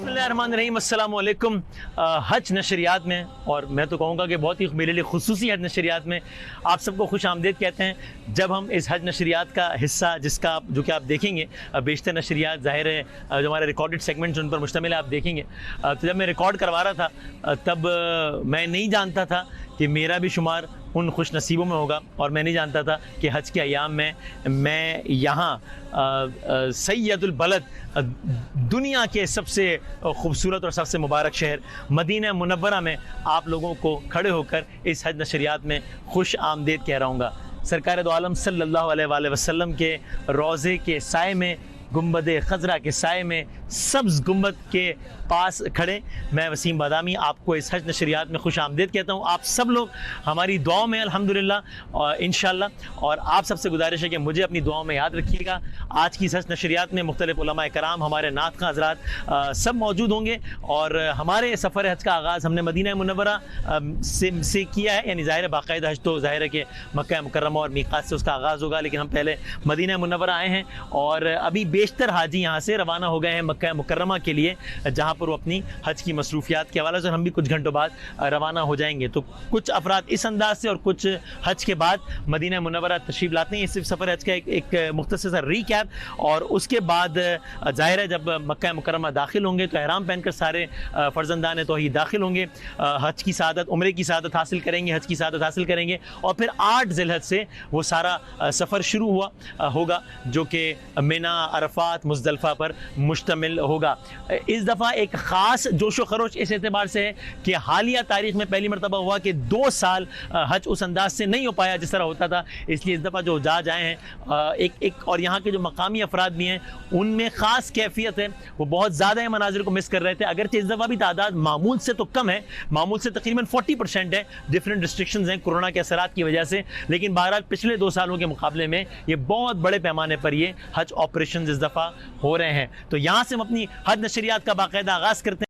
बिस्मिल्लाहिर्रहमानिर्रहीम, अस्सलाम वालेकुम। हज नशरियात में, और मैं तो कहूँगा कि बहुत ही मेरे लिए खुसूसी हज नशरियात में आप सबको खुश आमदीद कहते हैं। जब हम इस हज नशरियात का हिस्सा जो कि आप देखेंगे, बेशतर नशरियात ज़ाहिर है जो हमारे रिकॉर्डेड सेगमेंट्स उन पर मुश्तमिल है, आप देखेंगे। तो जब मैं रिकॉर्ड करवा रहा था तब मैं नहीं जानता था कि मेरा भी शुमार उन खुश नसीबों में होगा, और मैं नहीं जानता था कि हज के अयाम में मैं यहाँ सैयदुल बलद, दुनिया के सबसे खूबसूरत और सबसे मुबारक शहर मदीना मुनव्वरा में आप लोगों को खड़े होकर इस हज नशरियात में खुश आमदीद कह रहूँगा। सरकार दो आलम सल्लल्लाहु अलैहि वसल्लम के रोज़े के साए में, गुंबद खजरा के साए में, सब्ज़ गुंबद के पास खड़े मैं वसीम बादामी आपको इस हज नशरियात में खुश आमदीद कहता हूँ। आप सब लोग हमारी दुआओं में अल्हम्दुलिल्लाह और इंशाअल्लाह, और आप सबसे गुजारिश है कि मुझे अपनी दुआओं में याद रखिएगा। आज की इस हज नशरियात में मुख्तलिफ उलमा कराम, हमारे नात खां हज़रात सब मौजूद होंगे, और हमारे सफ़र हज का आगाज़ हमने मदीना मुनव्वरा से किया है। यानी ज़ाहिर बाकायदा हज तो ज़ाहिर है कि मक्का मुकर्रमा और मीक़ात से उसका आगाज़ होगा, लेकिन हम पहले मदीना मुनव्वरा आए हैं, और अभी बेशतर हाजी यहाँ से रवाना हो गए हैं मक्का मुकर्रमा के लिए, जहाँ पर वो अपनी हज की मसरूफियात के हवाले से हम भी कुछ घंटों बाद रवाना हो जाएंगे। तो कुछ अफराद इस अंदाज से और कुछ हज के बाद मदीना मुनव्वरा तशरीफ़ लाते हैं। ये सिर्फ सफ़र हज का एक मुख्तसर सा रीकैप, और उसके बाद ज़ाहिर है जब मक्का मुकर्रमा दाखिल होंगे तो एहराम पहनकर सारे फ़र्जंदान तौहीद दाखिल होंगे, हज की सआदत, उम्रे की सआदत हासिल करेंगे, हज की सआदत हासिल करेंगे, और फिर 8 ज़िलहज से वो सारा सफ़र शुरू होगा जो कि मिना, अरफात, मुज़दलिफ़ा पर मुश्तमिल होगा। इस दफ़ा एक ख़ास जोशो खरोश इस एतबार से है कि हालिया तारीख़ में पहली मरतबा हुआ कि 2 साल हज उस अंदाज से नहीं हो पाया जिस तरह होता था, इसलिए इस दफ़ा जो हुज्जाज आए हैं एक और यहाँ के जो मकामी अफराद भी हैं उनमें ख़ास कैफियत है, वो बहुत ज़्यादा मनाजिर को मिस कर रहे थे। अगरचे इस दफ़ा भी तादाद मामूल से तो कम है, मामूल से तकरीबन 40% है, डिफरेंट रिस्ट्रिक्शंस हैं कोरोना के असरात की वजह से, लेकिन बहरहाल पिछले 2 सालों के मुकाबले में ये बहुत बड़े पैमाने पर ये हज ऑपरेशन इस दफ़ा हो रहे हैं। तो यहाँ से हम अपनी हज नशरियात का बाकायदा आगाज़ करते हैं।